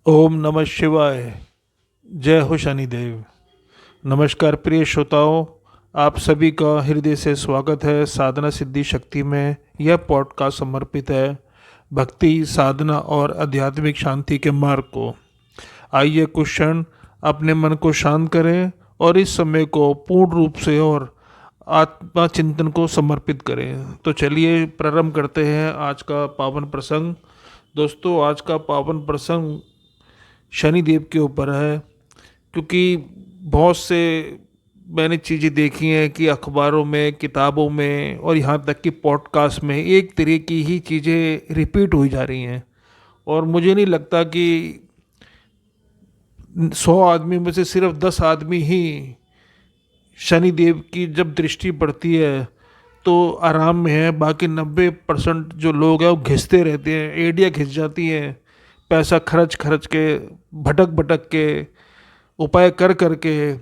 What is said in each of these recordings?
ओम नमः शिवाय। जय हो शनिदेव। नमस्कार प्रिय श्रोताओं, आप सभी का हृदय से स्वागत है साधना सिद्धि शक्ति में। यह पॉडकास्ट समर्पित है भक्ति, साधना और आध्यात्मिक शांति के मार्ग को। आइए कुछ क्षण अपने मन को शांत करें और इस समय को पूर्ण रूप से और आत्मा चिंतन को समर्पित करें। तो चलिए प्रारंभ करते हैं आज का पावन प्रसंग। दोस्तों, आज का पावन प्रसंग शनिदेव के ऊपर है, क्योंकि बहुत से मैंने चीज़ें देखी हैं कि अखबारों में, किताबों में और यहाँ तक कि पॉडकास्ट में एक तरह की ही चीज़ें रिपीट हुई जा रही हैं। और मुझे नहीं लगता कि 100 आदमी में से सिर्फ 10 आदमी ही शनिदेव की जब दृष्टि पड़ती है तो आराम में है। बाकी 90% जो लोग हैं वो घिसते रहते हैं, एड़ियाँ घिस जाती हैं, पैसा खर्च खर्च के, भटक भटक के, उपाय कर कर के,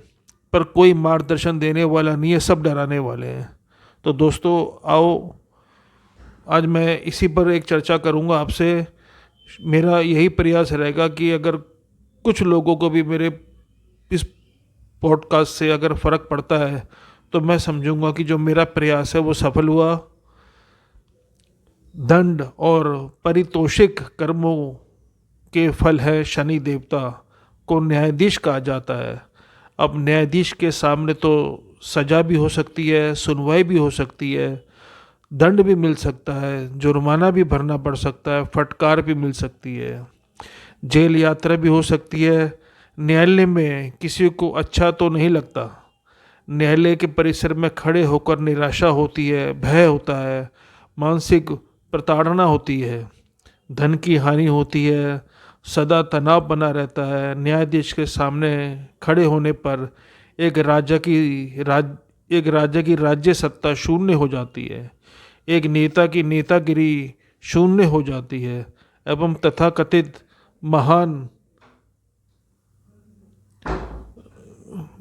पर कोई मार्गदर्शन देने वाला नहीं है, सब डराने वाले हैं। तो दोस्तों आओ, आज मैं इसी पर एक चर्चा करूंगा आपसे। मेरा यही प्रयास रहेगा कि अगर कुछ लोगों को भी मेरे इस पॉडकास्ट से अगर फ़र्क पड़ता है तो मैं समझूंगा कि जो मेरा प्रयास है वो सफल हुआ। दंड और पारितोषिक कर्मों के फल है शनि देवता को न्यायाधीश कहा जाता है। अब न्यायाधीश के सामने तो सज़ा भी हो सकती है, सुनवाई भी हो सकती है, दंड भी मिल सकता है, जुर्माना भी भरना पड़ सकता है, फटकार भी मिल सकती है, जेल यात्रा भी हो सकती है। न्यायालय में किसी को अच्छा तो नहीं लगता। न्यायालय के परिसर में खड़े होकर निराशा होती है, भय होता है, मानसिक प्रताड़ना होती है, धन की हानि होती है, सदा तनाव बना रहता है। न्यायाधीश के सामने खड़े होने पर एक राजा की राज्य सत्ता शून्य हो जाती है, एक नेता की नेतागिरी शून्य हो जाती है, एवं तथाकथित महान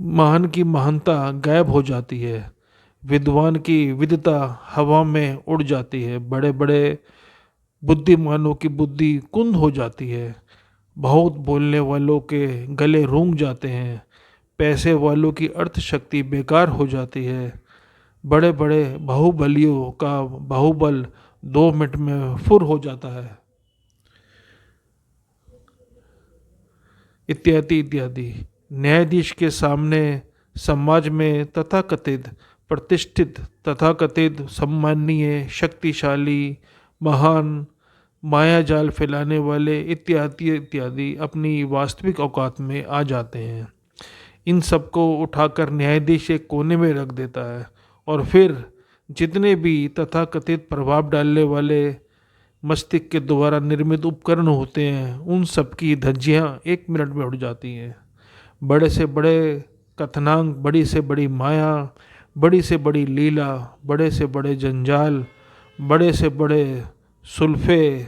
महान की महानता गायब हो जाती है। विद्वान की विद्वता हवा में उड़ जाती है। बड़े बड़े बुद्धिमानों की बुद्धि कुंद हो जाती है। बहुत बोलने वालों के गले रूंग जाते हैं। पैसे वालों की अर्थशक्ति बेकार हो जाती है। बड़े बड़े बाहुबलियों का बाहुबल 2 मिनट में फुर हो जाता है, इत्यादि इत्यादि। न्यायाधीश के सामने समाज में तथाकथित प्रतिष्ठित, तथाकथित सम्माननीय, शक्तिशाली, महान, माया जाल फैलाने वाले इत्यादि इत्यादि अपनी वास्तविक औकात में आ जाते हैं। इन सबको उठाकर न्यायाधीश एक कोने में रख देता है और फिर जितने भी तथाकथित प्रभाव डालने वाले मस्तिष्क के द्वारा निर्मित उपकरण होते हैं उन सब की धज्जियाँ 1 मिनट में उड़ जाती हैं। बड़े से बड़े कथनांक, बड़ी से बड़ी माया, बड़ी से बड़ी लीला, बड़े से बड़े जंजाल, बड़े से बड़े सुल्फे,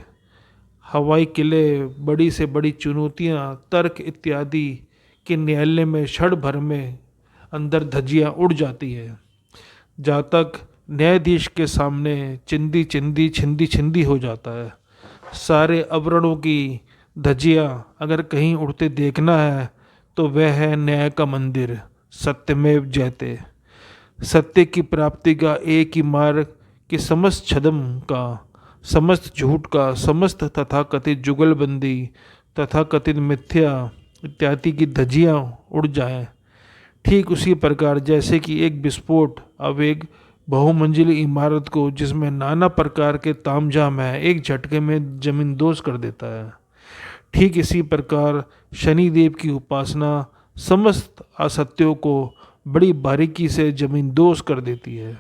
हवाई किले, बड़ी से बड़ी चुनौतियाँ, तर्क इत्यादि के न्यायालय में क्षण भर में अंदर धज्जियाँ उड़ जाती है। जहाँ तक न्यायाधीश के सामने चिंदी चिंदी छिंदी छिंदी हो जाता है। सारे आवरणों की धज्जियाँ अगर कहीं उड़ते देखना है तो वह है न्याय का मंदिर, सत्यमेव जयते। सत्य की प्राप्ति का एक ही मार्ग कि समस्त छद्म का, समस्त झूठ का, समस्त तथाकथित जुगलबंदी, तथाकथित मिथ्या इत्यादि की धज्जियाँ उड़ जाएं। ठीक उसी प्रकार जैसे कि एक विस्फोट अब एक बहुमंजिली इमारत को, जिसमें नाना प्रकार के तामझाम है, एक झटके में जमींदोज कर देता है। ठीक इसी प्रकार शनिदेव की उपासना समस्त असत्यों को बड़ी बारीकी से जमींदोज कर देती है।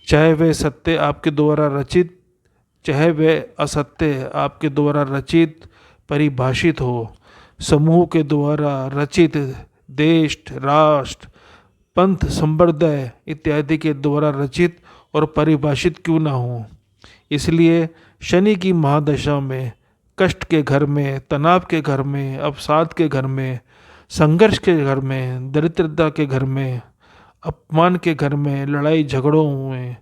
चाहे वह सत्य आपके द्वारा रचित, चाहे वह असत्य आपके द्वारा रचित परिभाषित हो, समूह के द्वारा रचित, देश, राष्ट्र, पंथ, संप्रदाय इत्यादि के द्वारा रचित और परिभाषित क्यों ना हो। इसलिए शनि की महादशा में कष्ट के घर में, तनाव के घर में, अवसाद के घर में, संघर्ष के घर में, दरिद्रता के घर में, अपमान के घर में, लड़ाई झगड़ों में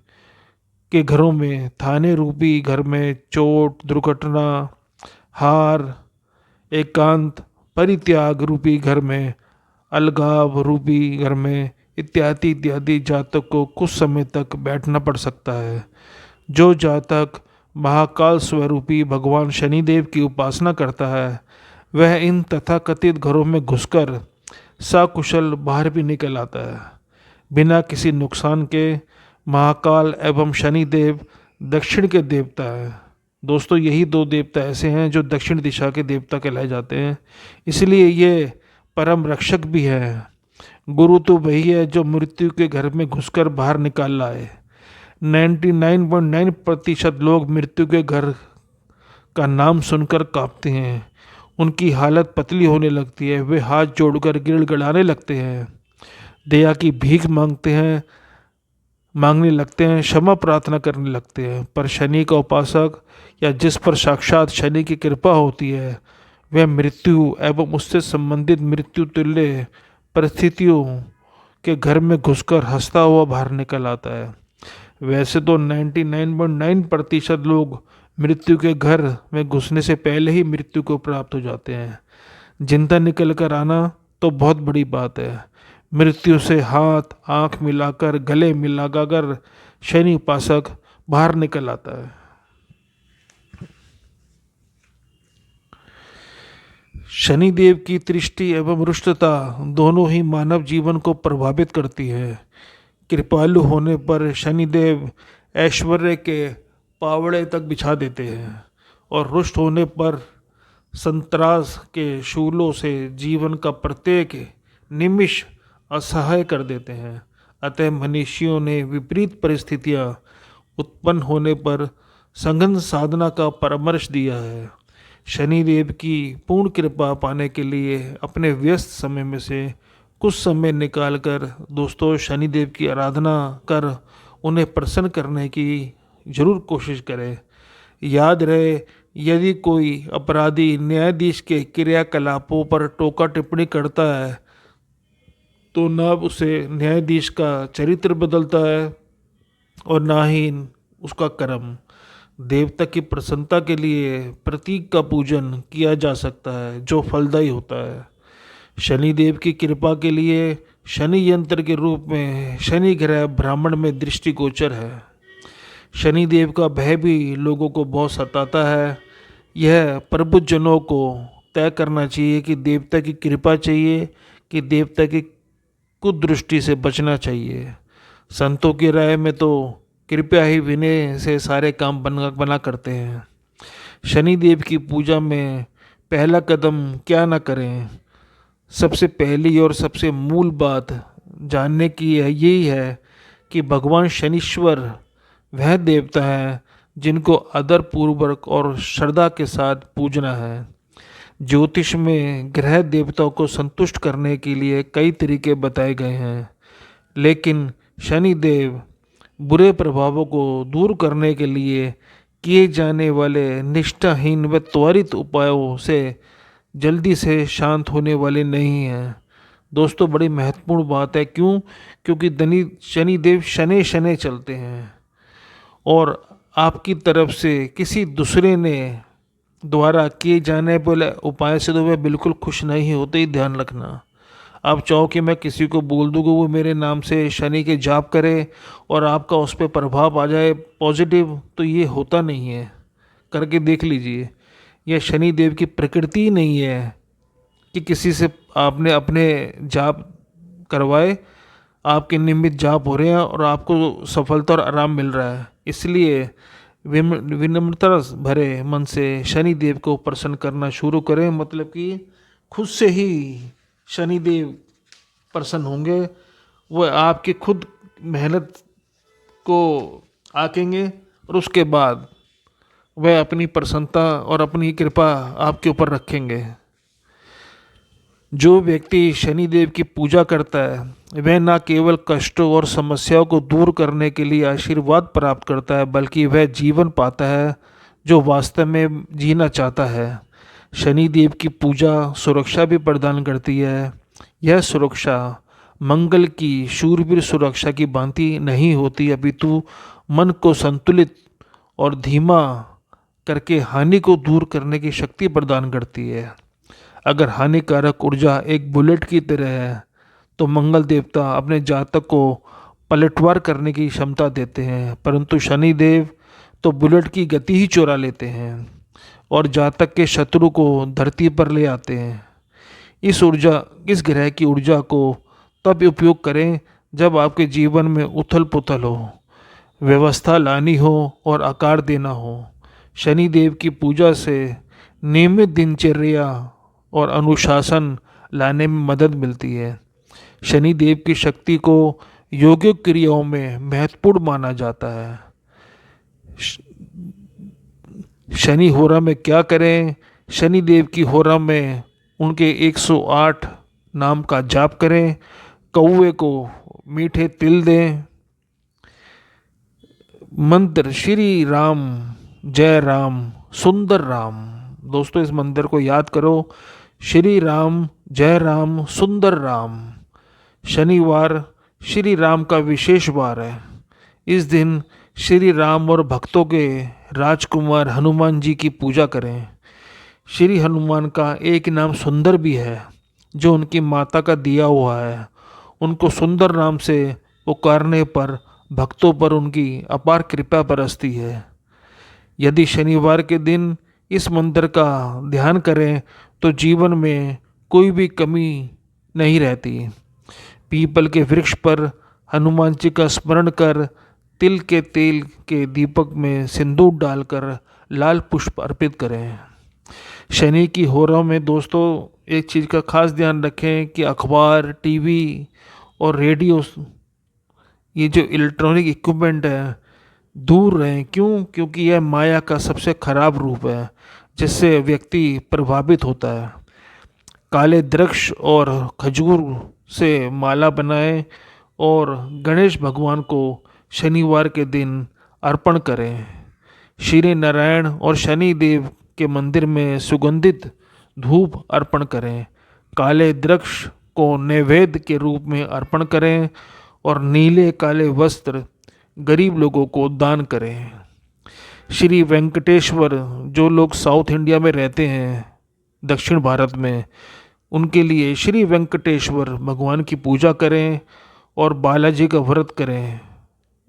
के घरों में, थाने रूपी घर में चोट, दुर्घटना, हार एकांत, परित्याग रूपी घर में, अलगाव रूपी घर में इत्यादि इत्यादि जातक को कुछ समय तक बैठना पड़ सकता है। जो जातक महाकाल स्वरूपी भगवान शनिदेव की उपासना करता है वह इन तथाकथित घरों में घुसकर सकुशल बाहर भी निकल आता है बिना किसी नुकसान के। महाकाल एवं शनिदेव दक्षिण के देवता है। दोस्तों, यही दो देवता ऐसे हैं जो दक्षिण दिशा के देवता कहलाए जाते हैं, इसलिए ये परम रक्षक भी है। गुरु तो वही है जो मृत्यु के घर में घुसकर बाहर निकाल लाए। 99.9% लोग मृत्यु के घर का नाम सुनकर कांपते हैं। उनकी हालत पतली होने लगती है, वे हाथ जोड़कर गिड़गिड़ाने लगते हैं, दया की भीख मांगने लगते हैं, क्षमा प्रार्थना करने लगते हैं। पर शनि का उपासक या जिस पर साक्षात शनि की कृपा होती है वह मृत्यु एवं उससे संबंधित मृत्यु तुल्य परिस्थितियों के घर में घुसकर हंसता हुआ बाहर निकल आता है। वैसे तो 99.9% लोग मृत्यु के घर में घुसने से पहले ही मृत्यु को प्राप्त हो जाते हैं। जिंदा निकल कर आना तो बहुत बड़ी बात है। मृत्यु से हाथ आंख मिलाकर गले मिलाकर शनि उपासक बाहर निकल आता है। शनिदेव की दृष्टि एवं रुष्टता दोनों ही मानव जीवन को प्रभावित करती है। कृपालु होने पर शनिदेव ऐश्वर्य के पावड़े तक बिछा देते हैं और रुष्ट होने पर संतरास के शूलों से जीवन का प्रत्येक निमिष असहाय कर देते हैं। अतः मनीषियों ने विपरीत परिस्थितियां उत्पन्न होने पर संघन साधना का परामर्श दिया है। शनिदेव की पूर्ण कृपा पाने के लिए अपने व्यस्त समय में से कुछ समय निकालकर दोस्तों शनिदेव की आराधना कर उन्हें प्रसन्न करने की जरूर कोशिश करें। याद रहे, यदि कोई अपराधी न्यायाधीश के क्रियाकलापों पर टोका टिप्पणी करता है तो न उसे न्यायाधीश का चरित्र बदलता है और ना ही उसका कर्म। देवता की प्रसन्नता के लिए प्रतीक का पूजन किया जा सकता है जो फलदायी होता है। शनिदेव की कृपा के लिए शनि यंत्र के रूप में शनि ग्रह ब्राह्मण में दृष्टिगोचर है। शनिदेव का भय भी लोगों को बहुत सताता है। यह प्रबुद्धजनों को तय करना चाहिए कि देवता की कृपा चाहिए कि देवता की कुदृष्टि से बचना चाहिए। संतों की राय में तो कृपया ही विनय से सारे काम बना करते हैं। शनिदेव की पूजा में पहला कदम क्या ना करें। सबसे पहली और सबसे मूल बात जानने की यही है कि भगवान शनीश्वर वह देवता है जिनको आदर पूर्वक और श्रद्धा के साथ पूजना है। ज्योतिष में ग्रह देवताओं को संतुष्ट करने के लिए कई तरीके बताए गए हैं, लेकिन शनिदेव बुरे प्रभावों को दूर करने के लिए किए जाने वाले निष्ठाहीन व त्वरित उपायों से जल्दी से शांत होने वाले नहीं हैं। दोस्तों, बड़ी महत्वपूर्ण बात है। क्यों? क्योंकि शनिदेव शनै शनै चलते हैं और आपकी तरफ से किसी दूसरे ने द्वारा किए जाने वाले उपाय से तो वह बिल्कुल खुश नहीं होते, ही ध्यान रखना। आप चाहो कि मैं किसी को बोल दूँगा वो मेरे नाम से शनि के जाप करे और आपका उस पर प्रभाव आ जाए पॉजिटिव, तो ये होता नहीं है। करके देख लीजिए। यह शनिदेव की प्रकृति ही नहीं है कि किसी से आपने अपने जाप करवाए, आपके नियमित जाप हो रहे हैं और आपको सफलता और आराम मिल रहा है। इसलिए विनम्रता भरे मन से शनिदेव को प्रसन्न करना शुरू करें। मतलब कि खुद से ही शनिदेव प्रसन्न होंगे। वह आपकी खुद मेहनत को आंकेंगे और उसके बाद वह अपनी प्रसन्नता और अपनी कृपा आपके ऊपर रखेंगे। जो व्यक्ति शनिदेव की पूजा करता है वह न केवल कष्टों और समस्याओं को दूर करने के लिए आशीर्वाद प्राप्त करता है, बल्कि वह जीवन पाता है जो वास्तव में जीना चाहता है। शनिदेव की पूजा सुरक्षा भी प्रदान करती है। यह सुरक्षा मंगल की शूरवीर सुरक्षा की भांति नहीं होती, अपितु मन को संतुलित और धीमा करके हानि को दूर करने की शक्ति प्रदान करती है। अगर हानिकारक ऊर्जा एक बुलेट की तरह है तो मंगल देवता अपने जातक को पलटवार करने की क्षमता देते हैं, परंतु शनि देव तो बुलेट की गति ही चुरा लेते हैं और जातक के शत्रु को धरती पर ले आते हैं। इस ग्रह की ऊर्जा को तब उपयोग करें जब आपके जीवन में उथल पुथल हो, व्यवस्था लानी हो और आकार देना हो। शनि देव की पूजा से नियमित दिनचर्या और अनुशासन लाने में मदद मिलती है। शनि देव की शक्ति को योगिक क्रियाओं में महत्वपूर्ण माना जाता है। शनि होरा में क्या करें? शनि देव की होरा में उनके 108 नाम का जाप करें, कौवे को मीठे तिल दें। मंत्र श्री राम जय राम सुंदर राम। दोस्तों इस मंत्र को याद करो, श्री राम जय राम सुंदर राम। शनिवार श्री राम का विशेष वार है। इस दिन श्री राम और भक्तों के राजकुमार हनुमान जी की पूजा करें। श्री हनुमान का एक नाम सुंदर भी है जो उनकी माता का दिया हुआ है। उनको सुंदर नाम से पुकारने पर भक्तों पर उनकी अपार कृपा बरसती है। यदि शनिवार के दिन इस मंत्र का ध्यान करें तो जीवन में कोई भी कमी नहीं रहती। पीपल के वृक्ष पर हनुमान जी का स्मरण कर तिल के तेल के दीपक में सिंदूर डालकर लाल पुष्प अर्पित करें। शनि की होरा में दोस्तों एक चीज़ का खास ध्यान रखें कि अखबार, टीवी और रेडियो, ये जो इलेक्ट्रॉनिक इक्विपमेंट है, दूर रहें। क्यों? क्योंकि यह माया का सबसे खराब रूप है जिससे व्यक्ति प्रभावित होता है। काले वृक्ष और खजूर से माला बनाएं और गणेश भगवान को शनिवार के दिन अर्पण करें। श्री नारायण और शनि देव के मंदिर में सुगंधित धूप अर्पण करें। काले वृक्ष को नैवेद्य के रूप में अर्पण करें और नीले काले वस्त्र गरीब लोगों को दान करें। श्री वेंकटेश्वर, जो लोग साउथ इंडिया में रहते हैं, दक्षिण भारत में, उनके लिए श्री वेंकटेश्वर भगवान की पूजा करें और बालाजी का व्रत करें।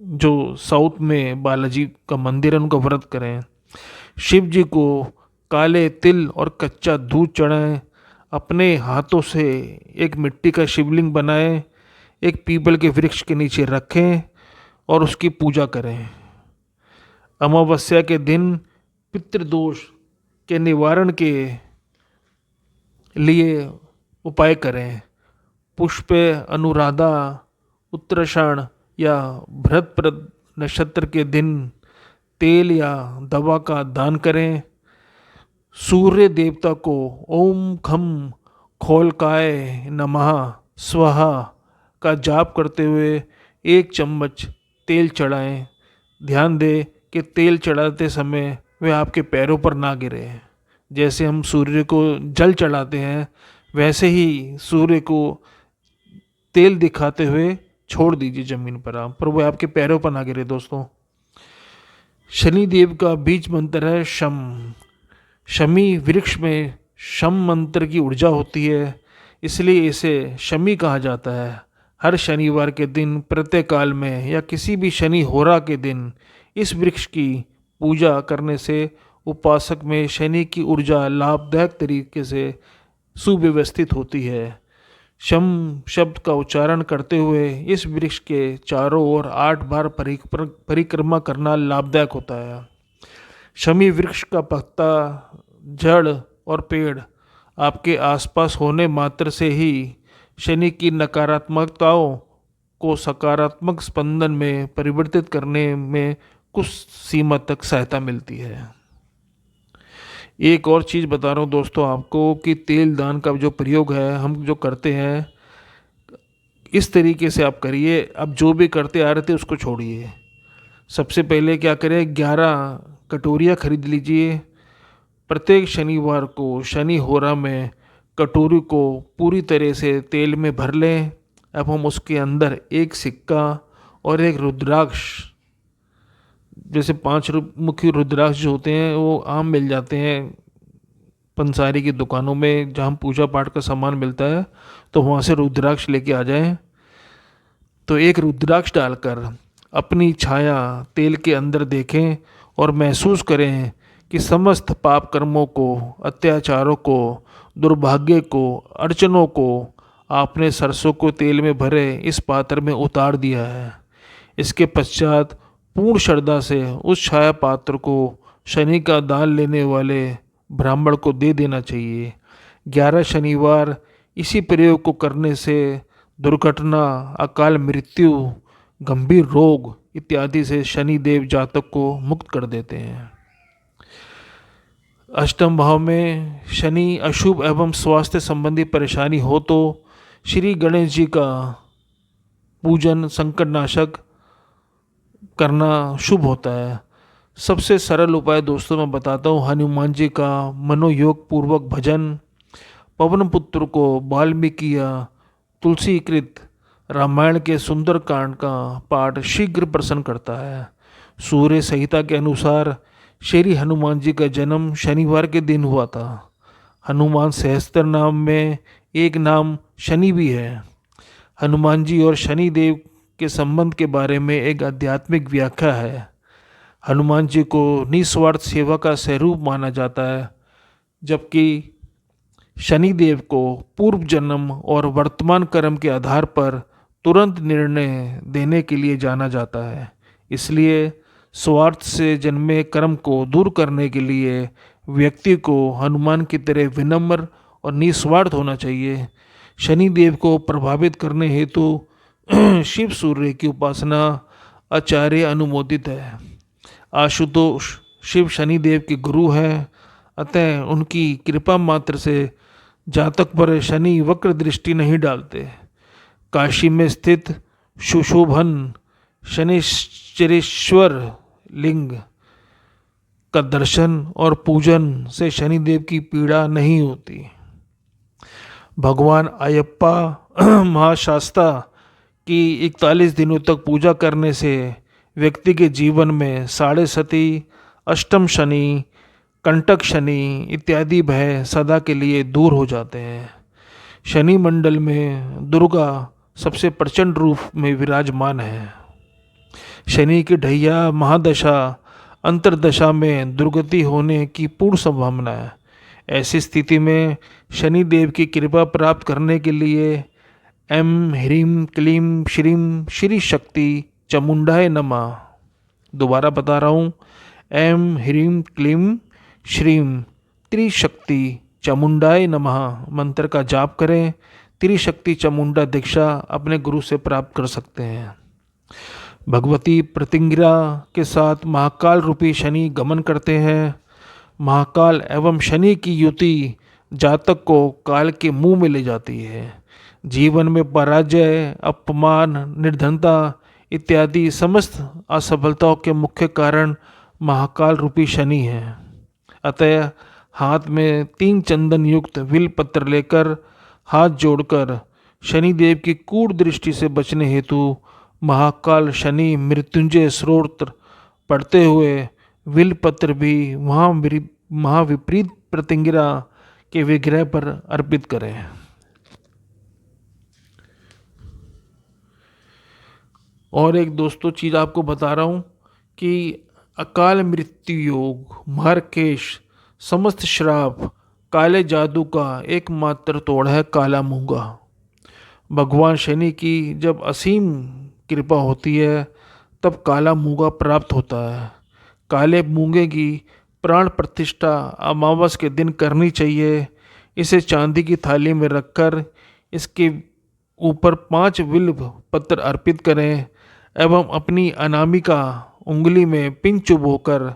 जो साउथ में बालाजी का मंदिर है उनका व्रत करें। शिव जी को काले तिल और कच्चा दूध चढ़ाएं। अपने हाथों से एक मिट्टी का शिवलिंग बनाएं, एक पीपल के वृक्ष के नीचे रखें और उसकी पूजा करें। अमावस्या के दिन पितृदोष के निवारण के लिए उपाय करें। पुष्प, अनुराधा, उत्तराषाढ़ या भरतप्रद नक्षत्र के दिन तेल या दवा का दान करें। सूर्य देवता को ओम खम खोलकाय नमः स्वाहा का जाप करते हुए 1 चम्मच तेल चढ़ाएं। ध्यान दें कि तेल चढ़ाते समय वे आपके पैरों पर ना गिरे। जैसे हम सूर्य को जल चढ़ाते हैं वैसे ही सूर्य को तेल दिखाते हुए छोड़ दीजिए ज़मीन पर आप, पर वो आपके पैरों पर ना गिरे। दोस्तों शनि देव का बीज मंत्र है शम। शमी वृक्ष में शम मंत्र की ऊर्जा होती है, इसलिए इसे शमी कहा जाता है। हर शनिवार के दिन प्रातःकाल में या किसी भी शनि होरा के दिन इस वृक्ष की पूजा करने से उपासक में शनि की ऊर्जा लाभदायक तरीके से सुव्यवस्थित होती है। शम शब्द का उच्चारण करते हुए इस वृक्ष के चारों ओर 8 बार परिक्रमा करना लाभदायक होता है। शमी वृक्ष का पत्ता, जड़ और पेड़ आपके आसपास होने मात्र से ही शनि की नकारात्मकताओं को सकारात्मक स्पंदन में परिवर्तित करने में कुछ सीमा तक सहायता मिलती है। एक और चीज़ बता रहा हूँ दोस्तों आपको कि तेल दान का जो प्रयोग है हम जो करते हैं, इस तरीके से आप करिए। अब जो भी करते आ रहे थे उसको छोड़िए। सबसे पहले क्या करें, 11 कटोरियाँ खरीद लीजिए। प्रत्येक शनिवार को शनि होरा में कटोरी को पूरी तरह से तेल में भर लें। अब हम उसके अंदर एक सिक्का और एक रुद्राक्ष, जैसे 5 मुखी रुद्राक्ष जो होते हैं वो आम मिल जाते हैं पंसारी की दुकानों में जहाँ पूजा पाठ का सामान मिलता है, तो वहाँ से रुद्राक्ष लेके आ जाएं। तो एक रुद्राक्ष डालकर अपनी छाया तेल के अंदर देखें और महसूस करें कि समस्त पाप कर्मों को, अत्याचारों को, दुर्भाग्य को, अड़चनों को आपने सरसों को तेल में भरे इस पात्र में उतार दिया है। इसके पश्चात पूर्ण श्रद्धा से उस छाया पात्र को शनि का दान लेने वाले ब्राह्मण को दे देना चाहिए। 11 शनिवार इसी प्रयोग को करने से दुर्घटना, अकाल मृत्यु, गंभीर रोग इत्यादि से शनि देव जातक को मुक्त कर देते हैं। अष्टम भाव में शनि अशुभ एवं स्वास्थ्य संबंधी परेशानी हो तो श्री गणेश जी का पूजन, संकटनाशक करना शुभ होता है। सबसे सरल उपाय दोस्तों मैं बताता हूँ, हनुमान जी का मनोयोग पूर्वक भजन, पवन पुत्र को वाल्मीकि या तुलसीकृत रामायण के सुंदर कांड का पाठ शीघ्र प्रसन्न करता है। सूर्य संहिता के अनुसार श्री हनुमान जी का जन्म शनिवार के दिन हुआ था। हनुमान सहस्त्र नाम में एक नाम शनि भी है। हनुमान जी और शनि देव के संबंध के बारे में एक आध्यात्मिक व्याख्या है। हनुमान जी को निस्वार्थ सेवा का स्वरूप माना जाता है, जबकि शनि देव को पूर्व जन्म और वर्तमान कर्म के आधार पर तुरंत निर्णय देने के लिए जाना जाता है। इसलिए स्वार्थ से जन्मे कर्म को दूर करने के लिए व्यक्ति को हनुमान की तरह विनम्र और निस्वार्थ होना चाहिए। शनि देव को प्रभावित करने हेतु शिव सूर्य की उपासना आचार्य अनुमोदित है। आशुतोष शिव शनि देव के गुरु हैं, अतः उनकी कृपा मात्र से जातक पर शनि वक्र दृष्टि नहीं डालते। काशी में स्थित सुशोभन शनिश्चरेश्वर लिंग का दर्शन और पूजन से शनिदेव की पीड़ा नहीं होती। भगवान अयप्पा महाशास्ता की 41 दिनों तक पूजा करने से व्यक्ति के जीवन में साढ़े सती, अष्टम शनि, कंटक शनि इत्यादि भय सदा के लिए दूर हो जाते हैं। शनि मंडल में दुर्गा सबसे प्रचंड रूप में विराजमान है। शनि की ढैया महादशा अंतरदशा में दुर्गति होने की पूर्ण संभावना है। ऐसी स्थिति में शनि देव की कृपा प्राप्त करने के लिए एम ह्रीम क्लीम श्रीम श्री शक्ति चामुंडाय नमः, दोबारा बता रहा हूँ, एम ह्रीम क्लीम श्रीम त्रिशक्ति चामुंडाय नमः मंत्र का जाप करें। त्रिशक्ति चामुंडा दीक्षा अपने गुरु से प्राप्त कर सकते हैं। भगवती प्रतिंगिरा के साथ महाकाल रूपी शनि गमन करते हैं। महाकाल एवं शनि की युति जातक को काल के मुंह में ले जाती है। जीवन में पराजय, अपमान, निर्धनता इत्यादि समस्त असफलताओं के मुख्य कारण महाकाल रूपी शनि है। अतः हाथ में 3 चंदन युक्त विल पत्र लेकर हाथ जोड़कर शनिदेव की कूट दृष्टि से बचने हेतु महाकाल शनि मृत्युंजय स्तोत्र पढ़ते हुए विल पत्र भी महाविपरीत प्रतिंगिरा के विग्रह पर अर्पित करें। और एक दोस्तों चीज़ आपको बता रहा हूँ कि अकाल मृत्यु योग, मार्केश, समस्त श्राप, काले जादू का एकमात्र तोड़ है काला मूंगा। भगवान शनि की जब असीम कृपा होती है तब काला मूंगा प्राप्त होता है। काले मूंगे की प्राण प्रतिष्ठा अमावस के दिन करनी चाहिए। इसे चांदी की थाली में रखकर इसके ऊपर 5 विल्व पत्र अर्पित करें एवं अपनी अनामिका उंगली में पिन चुभोकर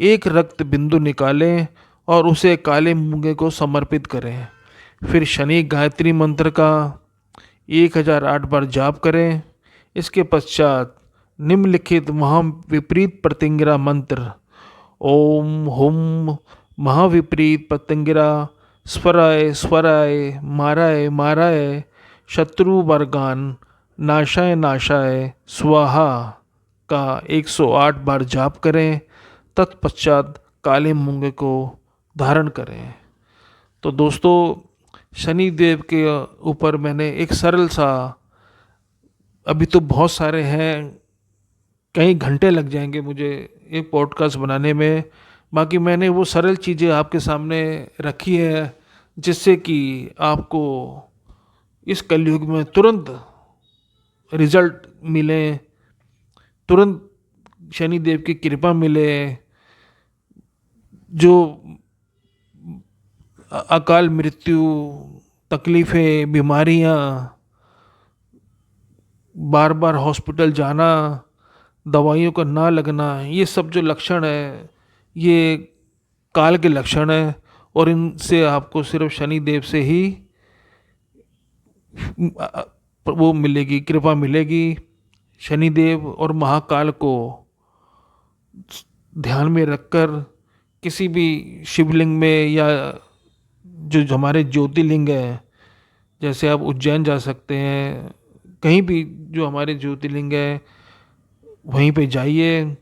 एक रक्त बिंदु निकालें और उसे काले मूंगे को समर्पित करें। फिर शनि गायत्री मंत्र का 1008 बार जाप करें। इसके पश्चात निम्नलिखित महाविपरीत प्रतिंगिरा मंत्र ओम हुम महाविपरीत प्रतिंगिरा स्वराय स्वराय माराय माराय शत्रु वर्गान नाशाय नाशाय स्वाहा का 108 बार जाप करें। तत्पश्चात काले मूंगे को धारण करें। तो दोस्तों, शनि देव के ऊपर मैंने एक सरल सा, अभी तो बहुत सारे हैं, कई घंटे लग जाएंगे मुझे एक पॉडकास्ट बनाने में, बाकी मैंने वो सरल चीज़ें आपके सामने रखी है जिससे कि आपको इस कलयुग में तुरंत रिजल्ट मिले, तुरंत शनि देव की कृपा मिले। जो अकाल मृत्यु, तकलीफ़ें, बीमारियाँ, बार बार हॉस्पिटल जाना, दवाइयों का ना लगना, ये सब जो लक्षण है ये काल के लक्षण है, और इनसे आपको सिर्फ शनि देव से ही वो मिलेगी, कृपा मिलेगी। शनि देव और महाकाल को ध्यान में रखकर किसी भी शिवलिंग में, या जो हमारे ज्योतिर्लिंग हैं, जैसे आप उज्जैन जा सकते हैं, कहीं भी जो हमारे ज्योतिर्लिंग है वहीं पे जाइए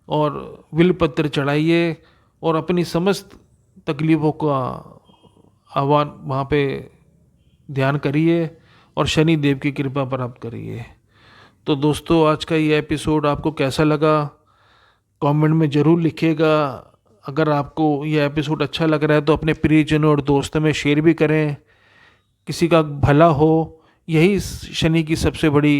और बिलपत्र चढ़ाइए और अपनी समस्त तकलीफ़ों का आह्वान वहाँ पे ध्यान करिए और शनि देव की कृपा प्राप्त करिए। तो दोस्तों, आज का ये एपिसोड आपको कैसा लगा कमेंट में ज़रूर लिखिएगा। अगर आपको ये एपिसोड अच्छा लग रहा है तो अपने प्रियजनों और दोस्तों में शेयर भी करें, किसी का भला हो, यही शनि की सबसे बड़ी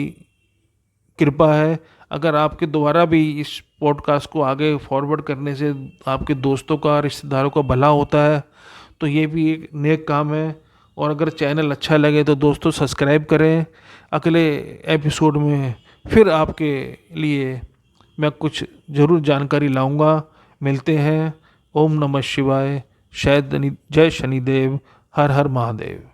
कृपा है। अगर आपके द्वारा भी इस पॉडकास्ट को आगे फॉरवर्ड करने से आपके दोस्तों का, रिश्तेदारों का भला होता है तो ये भी एक नेक काम है। और अगर चैनल अच्छा लगे तो दोस्तों सब्सक्राइब करें। अगले एपिसोड में फिर आपके लिए मैं कुछ ज़रूर जानकारी लाऊंगा। मिलते हैं। ओम नमः शिवाय। जय शनिदेव। हर हर महादेव।